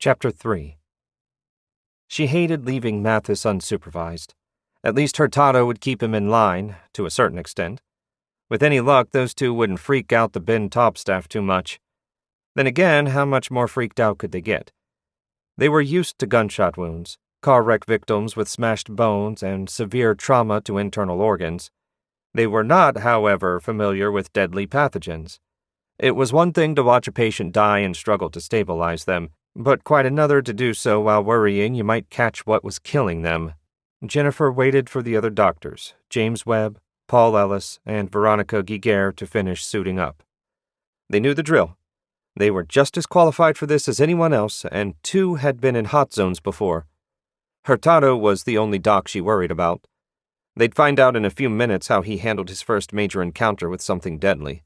Chapter 3. She hated leaving Mathis unsupervised. At least Hurtado would keep him in line, to a certain extent. With any luck, those two wouldn't freak out the bin top staff too much. Then again, how much more freaked out could they get? They were used to gunshot wounds, car wreck victims with smashed bones, and severe trauma to internal organs. They were not, however, familiar with deadly pathogens. It was one thing to watch a patient die and struggle to stabilize them, but quite another to do so while worrying you might catch what was killing them. Jennifer waited for the other doctors, James Webb, Paul Ellis, and Veronica Guiguer, to finish suiting up. They knew the drill. They were just as qualified for this as anyone else, and two had been in hot zones before. Hurtado was the only doc she worried about. They'd find out in a few minutes how he handled his first major encounter with something deadly.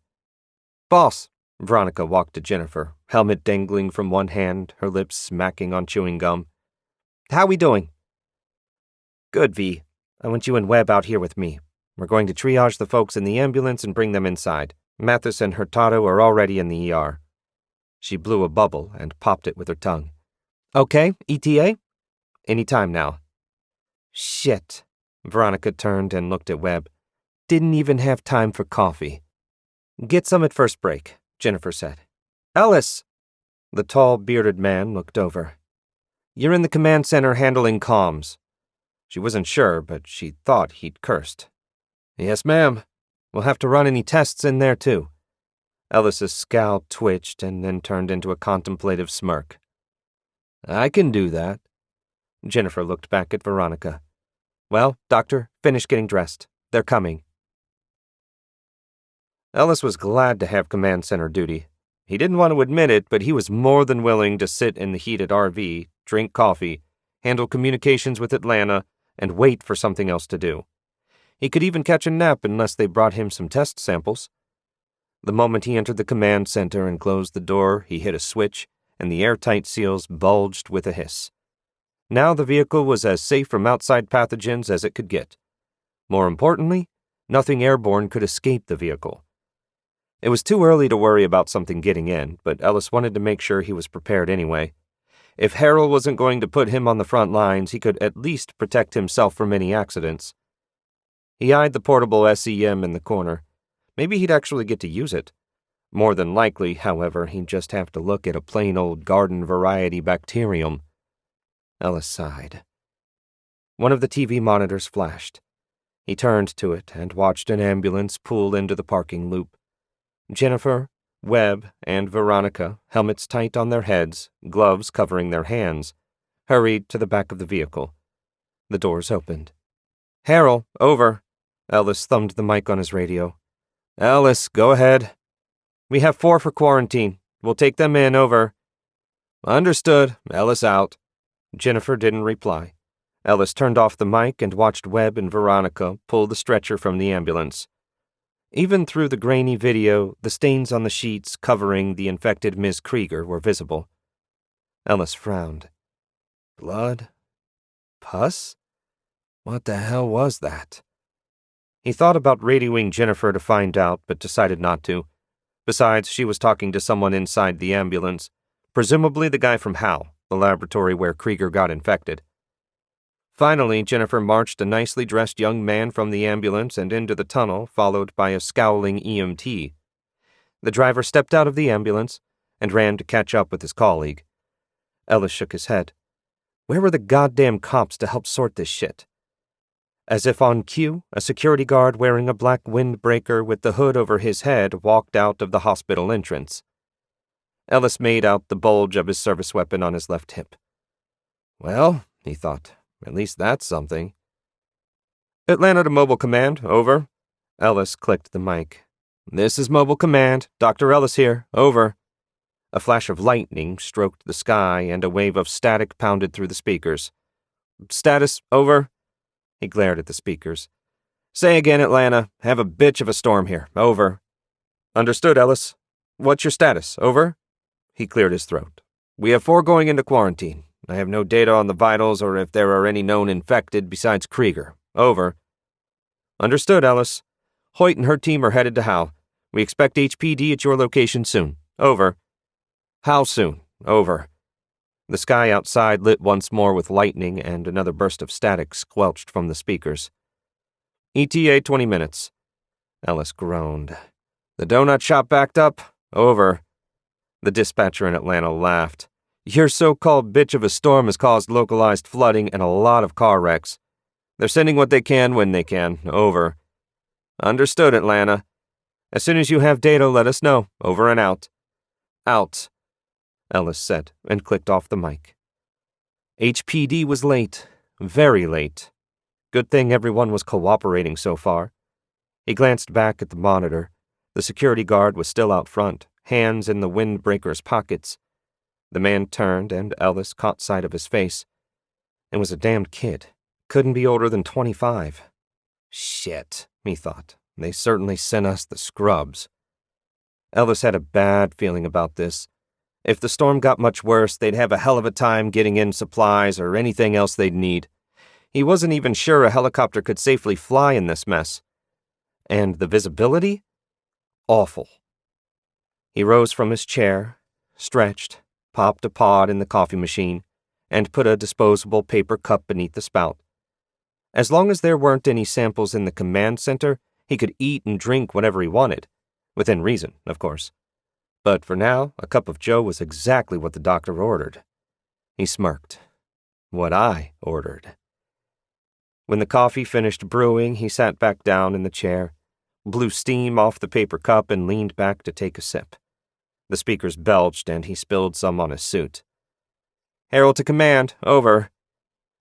"Boss," Veronica walked to Jennifer, helmet dangling from one hand, her lips smacking on chewing gum. "How we doing?" "Good, V. I want you and Webb out here with me. We're going to triage the folks in the ambulance and bring them inside. Mathis and Hurtado are already in the ER. She blew a bubble and popped it with her tongue. "Okay, ETA? Any time now." "Shit." Veronica turned and looked at Webb. "Didn't even have time for coffee." "Get some at first break," Jennifer said. "Ellis!" The tall, bearded man looked over. "You're in the command center handling comms." She wasn't sure, but she thought he'd cursed. "Yes, ma'am. We'll have to run any tests in there, too." Ellis's scowl twitched and then turned into a contemplative smirk. "I can do that." Jennifer looked back at Veronica. "Well, doctor, finish getting dressed. They're coming." Ellis was glad to have command center duty. He didn't want to admit it, but he was more than willing to sit in the heated RV, drink coffee, handle communications with Atlanta, and wait for something else to do. He could even catch a nap unless they brought him some test samples. The moment he entered the command center and closed the door, he hit a switch, and the airtight seals bulged with a hiss. Now the vehicle was as safe from outside pathogens as it could get. More importantly, nothing airborne could escape the vehicle. It was too early to worry about something getting in, but Ellis wanted to make sure he was prepared anyway. If Harrell wasn't going to put him on the front lines, he could at least protect himself from any accidents. He eyed the portable SEM in the corner. Maybe he'd actually get to use it. More than likely, however, he'd just have to look at a plain old garden variety bacterium. Ellis sighed. One of the TV monitors flashed. He turned to it and watched an ambulance pull into the parking loop. Jennifer, Webb, and Veronica, helmets tight on their heads, gloves covering their hands, hurried to the back of the vehicle. The doors opened. "Harrell, over." Ellis thumbed the mic on his radio. "Ellis, go ahead." "We have 4 for quarantine. We'll take them in, over." "Understood. Ellis out." Jennifer didn't reply. Ellis turned off the mic and watched Webb and Veronica pull the stretcher from the ambulance. Even through the grainy video, the stains on the sheets covering the infected Ms. Krieger were visible. Ellis frowned. Blood? Pus? What the hell was that? He thought about radioing Jennifer to find out, but decided not to. Besides, she was talking to someone inside the ambulance, presumably the guy from Hal, the laboratory where Krieger got infected. Finally, Jennifer marched a nicely dressed young man from the ambulance and into the tunnel, followed by a scowling EMT. The driver stepped out of the ambulance and ran to catch up with his colleague. Ellis shook his head. Where were the goddamn cops to help sort this shit? As if on cue, a security guard wearing a black windbreaker with the hood over his head walked out of the hospital entrance. Ellis made out the bulge of his service weapon on his left hip. Well, he thought, at least that's something. Atlanta to Mobile Command, over. Ellis clicked the mic. This is Mobile Command. Dr. Ellis here, over. A flash of lightning stroked the sky and a wave of static pounded through the speakers. Status, over. He glared at the speakers. Say again, Atlanta. Have a bitch of a storm here, over. Understood, Ellis. What's your status, over? He cleared his throat. We have 4 going into quarantine. I have no data on the vitals or if there are any known infected besides Krieger. Over. Understood, Ellis. Hoyt and her team are headed to Hal. We expect HPD at your location soon. Over. How soon? Over. The sky outside lit once more with lightning, and another burst of static squelched from the speakers. ETA 20 minutes. Ellis groaned. The donut shop backed up? Over. The dispatcher in Atlanta laughed. Your so-called bitch of a storm has caused localized flooding and a lot of car wrecks. They're sending what they can when they can. Over. Understood, Atlanta. As soon as you have data, let us know. Over and out. Out, Ellis said, and clicked off the mic. HPD was late. Very late. Good thing everyone was cooperating so far. He glanced back at the monitor. The security guard was still out front, hands in the windbreaker's pockets. The man turned, and Ellis caught sight of his face. It was a damned kid. Couldn't be older than 25. Shit, he thought. They certainly sent us the scrubs. Ellis had a bad feeling about this. If the storm got much worse, they'd have a hell of a time getting in supplies or anything else they'd need. He wasn't even sure a helicopter could safely fly in this mess. And the visibility? Awful. He rose from his chair, stretched, popped a pod in the coffee machine, and put a disposable paper cup beneath the spout. As long as there weren't any samples in the command center, he could eat and drink whatever he wanted. Within reason, of course. But for now, a cup of Joe was exactly what the doctor ordered. He smirked. What I ordered. When the coffee finished brewing, he sat back down in the chair, blew steam off the paper cup, and leaned back to take a sip. The speakers belched, and he spilled some on his suit. Herald to command, over.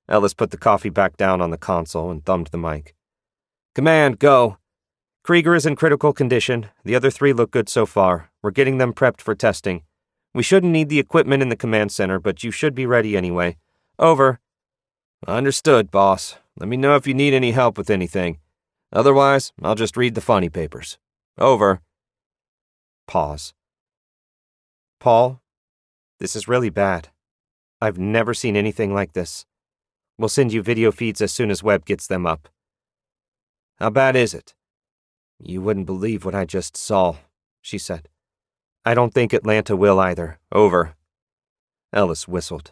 Ellis put the coffee back down on the console and thumbed the mic. Command, go. Krieger is in critical condition. The other 3 look good so far. We're getting them prepped for testing. We shouldn't need the equipment in the command center, but you should be ready anyway. Over. Understood, boss. Let me know if you need any help with anything. Otherwise, I'll just read the funny papers. Over. Pause. Paul, this is really bad. I've never seen anything like this. We'll send you video feeds as soon as Webb gets them up. How bad is it? You wouldn't believe what I just saw, she said. I don't think Atlanta will either. Over. Ellis whistled.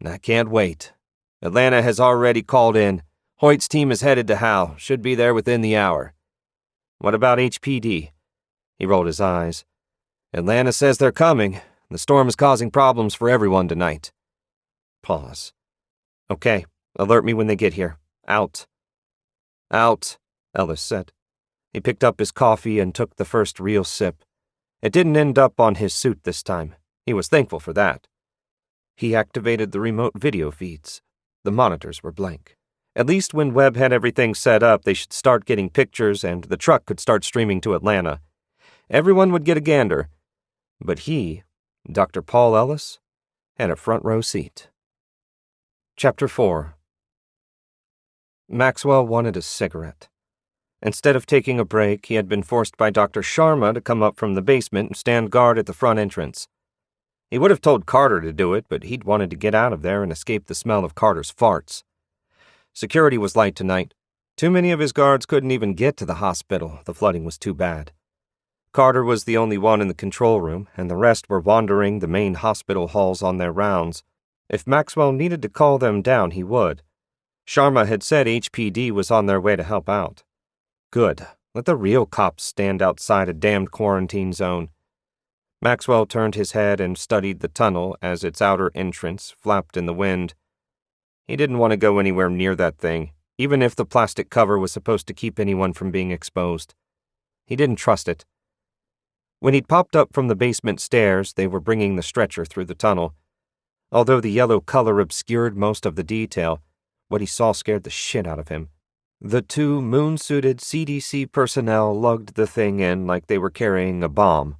I can't wait. Atlanta has already called in. Hoyt's team is headed to Hal. Should be there within the hour. What about HPD? He rolled his eyes. Atlanta says they're coming. The storm is causing problems for everyone tonight. Pause. Okay, alert me when they get here. Out. Out, Ellis said. He picked up his coffee and took the first real sip. It didn't end up on his suit this time. He was thankful for that. He activated the remote video feeds. The monitors were blank. At least when Webb had everything set up, they should start getting pictures and the truck could start streaming to Atlanta. Everyone would get a gander. But he, Dr. Paul Ellis, had a front row seat. Chapter 4. Maxwell wanted a cigarette. Instead of taking a break, he had been forced by Dr. Sharma to come up from the basement and stand guard at the front entrance. He would have told Carter to do it, but he'd wanted to get out of there and escape the smell of Carter's farts. Security was light tonight. Too many of his guards couldn't even get to the hospital. The flooding was too bad. Carter was the only one in the control room, and the rest were wandering the main hospital halls on their rounds. If Maxwell needed to call them down, he would. Sharma had said HPD was on their way to help out. Good. Let the real cops stand outside a damned quarantine zone. Maxwell turned his head and studied the tunnel as its outer entrance flapped in the wind. He didn't want to go anywhere near that thing, even if the plastic cover was supposed to keep anyone from being exposed. He didn't trust it. When he'd popped up from the basement stairs, they were bringing the stretcher through the tunnel. Although the yellow color obscured most of the detail, what he saw scared the shit out of him. The 2 moon-suited CDC personnel lugged the thing in like they were carrying a bomb.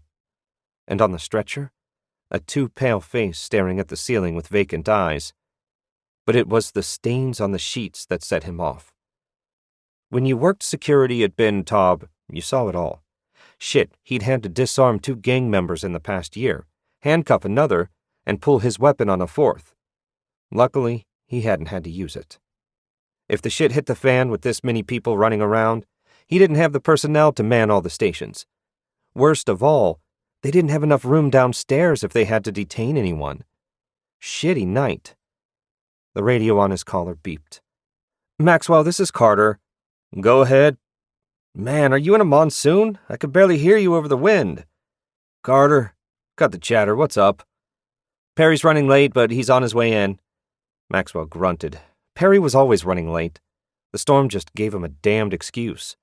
And on the stretcher, a too-pale face staring at the ceiling with vacant eyes. But it was the stains on the sheets that set him off. When you worked security at Ben Taub, you saw it all. Shit, he'd had to disarm 2 gang members in the past year, handcuff another, and pull his weapon on a 4th. Luckily, he hadn't had to use it. If the shit hit the fan with this many people running around, he didn't have the personnel to man all the stations. Worst of all, they didn't have enough room downstairs if they had to detain anyone. Shitty night. The radio on his collar beeped. Maxwell, this is Carter. Go ahead. Man, are you in a monsoon? I could barely hear you over the wind. Carter, cut the chatter, what's up? Perry's running late, but he's on his way in. Maxwell grunted. Perry was always running late. The storm just gave him a damned excuse.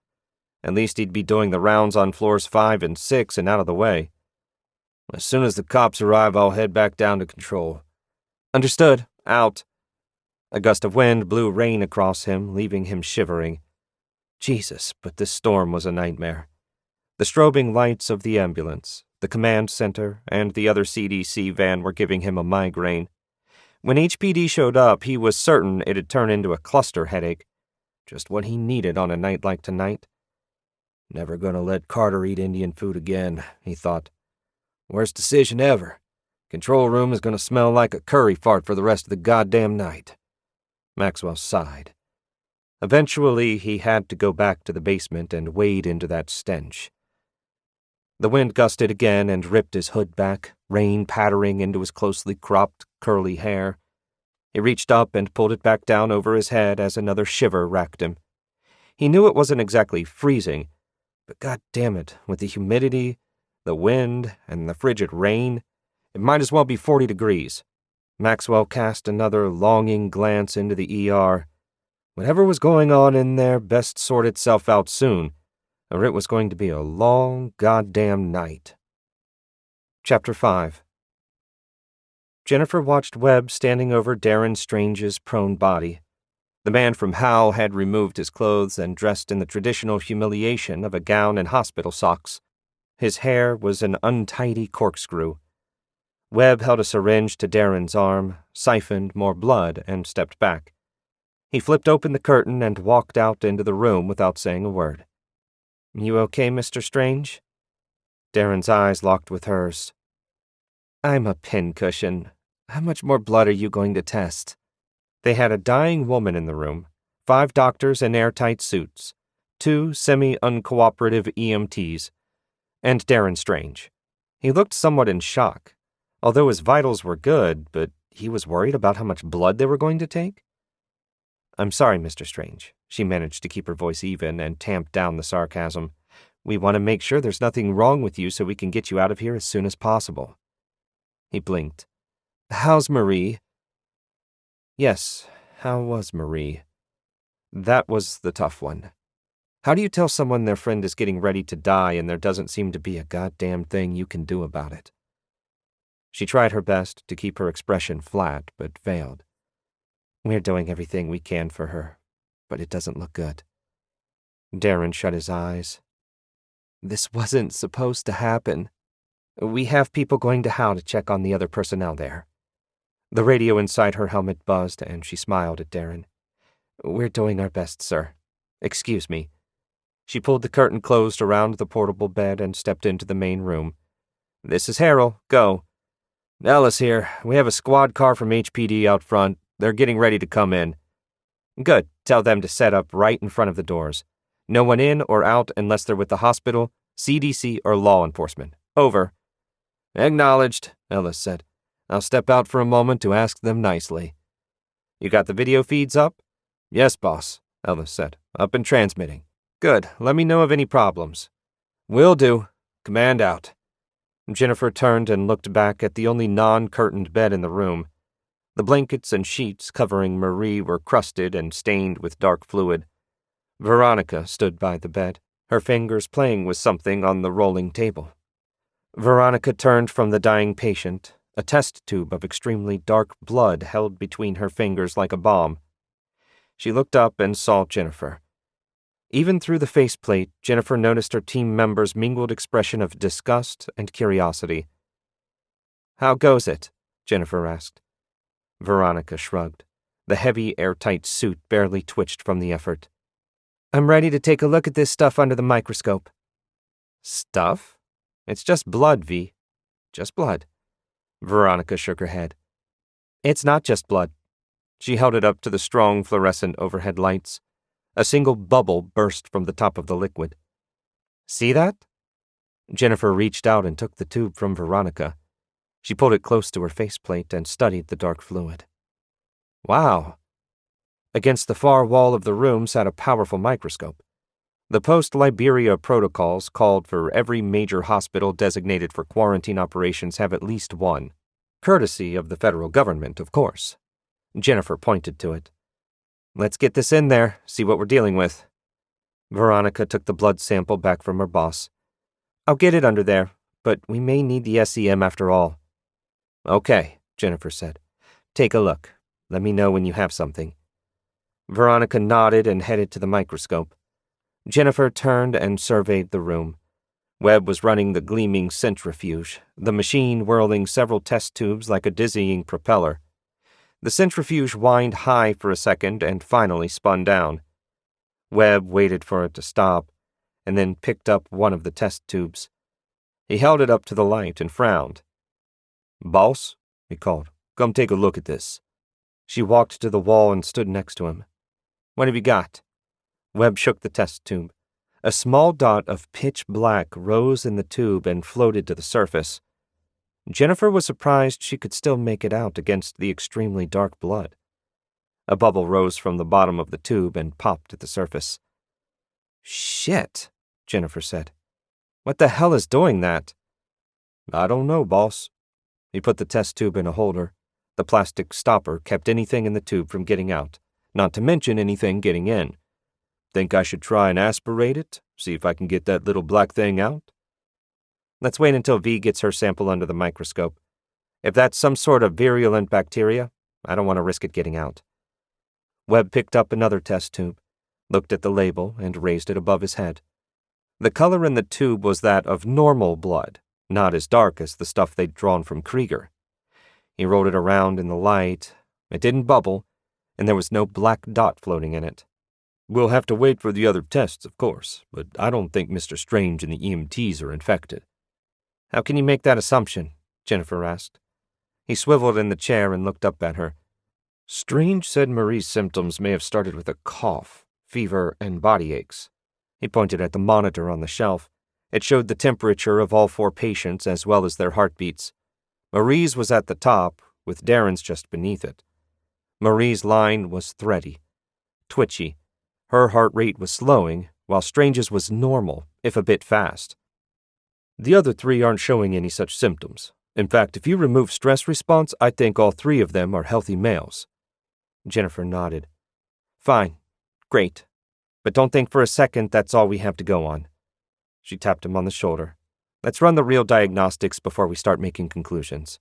At least he'd be doing the rounds on floors 5 and 6 and out of the way. As soon as the cops arrive, I'll head back down to control. Understood. Out. A gust of wind blew rain across him, leaving him shivering. Jesus, but this storm was a nightmare. The strobing lights of the ambulance, the command center, and the other CDC van were giving him a migraine. When HPD showed up, he was certain it'd turn into a cluster headache. Just what he needed on a night like tonight. Never gonna let Carter eat Indian food again, he thought. Worst decision ever. Control room is gonna smell like a curry fart for the rest of the goddamn night. Maxwell sighed. Eventually, he had to go back to the basement and wade into that stench. The wind gusted again and ripped his hood back, rain pattering into his closely cropped, curly hair. He reached up and pulled it back down over his head as another shiver racked him. He knew it wasn't exactly freezing, but God damn it, with the humidity, the wind, and the frigid rain, it might as well be 40 degrees. Maxwell cast another longing glance into the ER. Whatever was going on in there best sort itself out soon, or it was going to be a long goddamn night. Chapter 5. Jennifer watched Webb standing over Darren Strange's prone body. The man from Howe had removed his clothes and dressed in the traditional humiliation of a gown and hospital socks. His hair was an untidy corkscrew. Webb held a syringe to Darren's arm, siphoned more blood, and stepped back. He flipped open the curtain and walked out into the room without saying a word. You okay, Mr. Strange? Darren's eyes locked with hers. I'm a pincushion. How much more blood are you going to test? They had a dying woman in the room, 5 doctors in airtight suits, 2 semi-uncooperative EMTs, and Darren Strange. He looked somewhat in shock, although his vitals were good, but he was worried about how much blood they were going to take. I'm sorry, Mr. Strange. She managed to keep her voice even and tamped down the sarcasm. We want to make sure there's nothing wrong with you so we can get you out of here as soon as possible. He blinked. How's Marie? Yes, how was Marie? That was the tough one. How do you tell someone their friend is getting ready to die and there doesn't seem to be a goddamn thing you can do about it? She tried her best to keep her expression flat, but failed. We're doing everything we can for her, but it doesn't look good. Darren shut his eyes. This wasn't supposed to happen. We have people going to Howe to check on the other personnel there. The radio inside her helmet buzzed, and she smiled at Darren. We're doing our best, sir. Excuse me. She pulled the curtain closed around the portable bed and stepped into the main room. This is Harold. Go. Ellis here. We have a squad car from HPD out front. They're getting ready to come in. Good. Tell them to set up right in front of the doors. No one in or out unless they're with the hospital, CDC, or law enforcement. Over. Acknowledged, Ellis said. I'll step out for a moment to ask them nicely. You got the video feeds up? Yes, boss, Ellis said. Up and transmitting. Good. Let me know of any problems. Will do. Command out. Jennifer turned and looked back at the only non-curtained bed in the room. The blankets and sheets covering Marie were crusted and stained with dark fluid. Veronica stood by the bed, her fingers playing with something on the rolling table. Veronica turned from the dying patient, a test tube of extremely dark blood held between her fingers like a bomb. She looked up and saw Jennifer. Even through the faceplate, Jennifer noticed her team members' mingled expression of disgust and curiosity. How goes it? Jennifer asked. Veronica shrugged. The heavy, airtight suit barely twitched from the effort. I'm ready to take a look at this stuff under the microscope. Stuff? It's just blood, V. Just blood. Veronica shook her head. It's not just blood. She held it up to the strong fluorescent overhead lights. A single bubble burst from the top of the liquid. See that? Jennifer reached out and took the tube from Veronica. She pulled it close to her faceplate and studied the dark fluid. Wow. Against the far wall of the room sat a powerful microscope. The post-Liberia protocols called for every major hospital designated for quarantine operations have at least one. Courtesy of the federal government, of course. Jennifer pointed to it. Let's get this in there, see what we're dealing with. Veronica took the blood sample back from her boss. I'll get it under there, but we may need the SEM after all. Okay, Jennifer said. Take a look. Let me know when you have something. Veronica nodded and headed to the microscope. Jennifer turned and surveyed the room. Webb was running the gleaming centrifuge, the machine whirling several test tubes like a dizzying propeller. The centrifuge whined high for a second and finally spun down. Webb waited for it to stop, and then picked up one of the test tubes. He held it up to the light and frowned. Boss, he called, come take a look at this. She walked to the wall and stood next to him. What have you got? Webb shook the test tube. A small dot of pitch black rose in the tube and floated to the surface. Jennifer was surprised she could still make it out against the extremely dark blood. A bubble rose from the bottom of the tube and popped at the surface. Shit, Jennifer said. What the hell is doing that? I don't know, boss. He put the test tube in a holder. The plastic stopper kept anything in the tube from getting out, not to mention anything getting in. Think I should try and aspirate it, see if I can get that little black thing out? Let's wait until V gets her sample under the microscope. If that's some sort of virulent bacteria, I don't want to risk it getting out. Webb picked up another test tube, looked at the label, and raised it above his head. The color in the tube was that of normal blood, not as dark as the stuff they'd drawn from Krieger. He rolled it around in the light. It didn't bubble, and there was no black dot floating in it. We'll have to wait for the other tests, of course, but I don't think Mr. Strange and the EMTs are infected. How can you make that assumption? Jennifer asked. He swiveled in the chair and looked up at her. Strange said Marie's symptoms may have started with a cough, fever, and body aches. He pointed at the monitor on the shelf. It showed the temperature of all 4 patients as well as their heartbeats. Marie's was at the top, with Darren's just beneath it. Marie's line was thready, twitchy. Her heart rate was slowing, while Strange's was normal, if a bit fast. The other 3 aren't showing any such symptoms. In fact, if you remove stress response, I think all 3 of them are healthy males. Jennifer nodded. Fine. Great. But don't think for a second that's all we have to go on. She tapped him on the shoulder. Let's run the real diagnostics before we start making conclusions.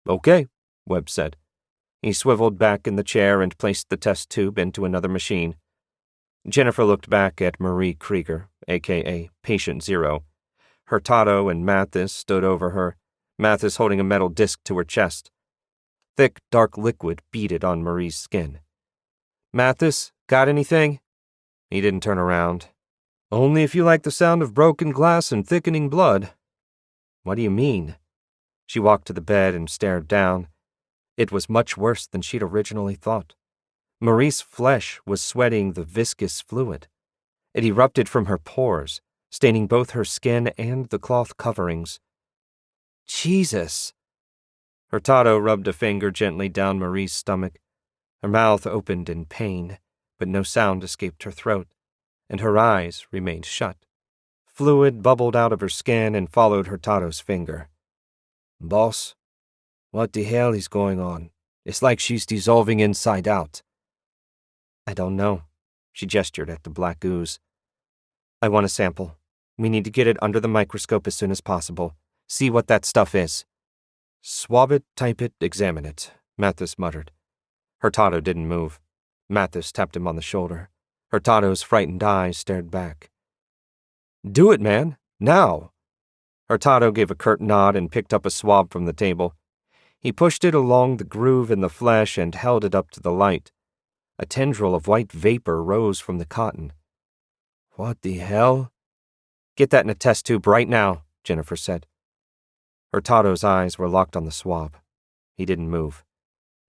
Okay, Webb said. He swiveled back in the chair and placed the test tube into another machine. Jennifer looked back at Marie Krieger, a.k.a. Patient Zero. Hurtado and Mathis stood over her, Mathis holding a metal disc to her chest. Thick, dark liquid beaded on Marie's skin. Mathis, got anything? He didn't turn around. Only if you like the sound of broken glass and thickening blood. What do you mean? She walked to the bed and stared down. It was much worse than she'd originally thought. Marie's flesh was sweating the viscous fluid. It erupted from her pores, staining both her skin and the cloth coverings. Jesus! Hurtado rubbed a finger gently down Marie's stomach. Her mouth opened in pain, but no sound escaped her throat, and her eyes remained shut. Fluid bubbled out of her skin and followed Hurtado's finger. Boss, what the hell is going on? It's like she's dissolving inside out. I don't know. She gestured at the black ooze. I want a sample. We need to get it under the microscope as soon as possible. See what that stuff is. Swab it, type it, examine it, Mathis muttered. Hurtado didn't move. Mathis tapped him on the shoulder. Hurtado's frightened eyes stared back. Do it, man. Now. Hurtado gave a curt nod and picked up a swab from the table. He pushed it along the groove in the flesh and held it up to the light. A tendril of white vapor rose from the cotton. What the hell? Get that in a test tube right now, Jennifer said. Hurtado's eyes were locked on the swab. He didn't move.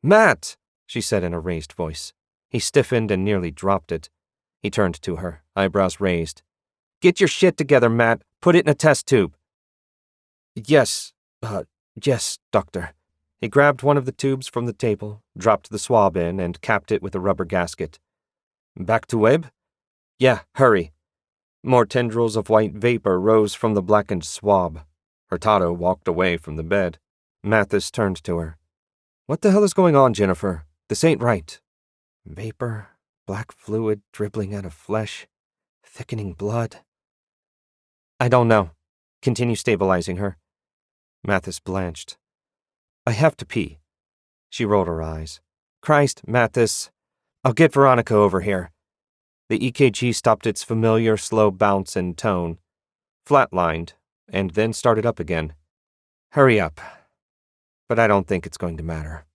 Matt, she said in a raised voice. He stiffened and nearly dropped it. He turned to her, eyebrows raised. Get your shit together, Matt. Put it in a test tube. Yes, Yes, doctor. He grabbed one of the tubes from the table, dropped the swab in, and capped it with a rubber gasket. Back to Webb? Yeah, hurry. More tendrils of white vapor rose from the blackened swab. Hurtado walked away from the bed. Mathis turned to her. What the hell is going on, Jennifer? This ain't right. Vapor, black fluid dribbling out of flesh, thickening blood. I don't know. Continue stabilizing her. Mathis blanched. I have to pee. She rolled her eyes. Christ, Mathis. I'll get Veronica over here. The EKG stopped its familiar slow bounce and tone, flatlined, and then started up again. Hurry up. But I don't think it's going to matter.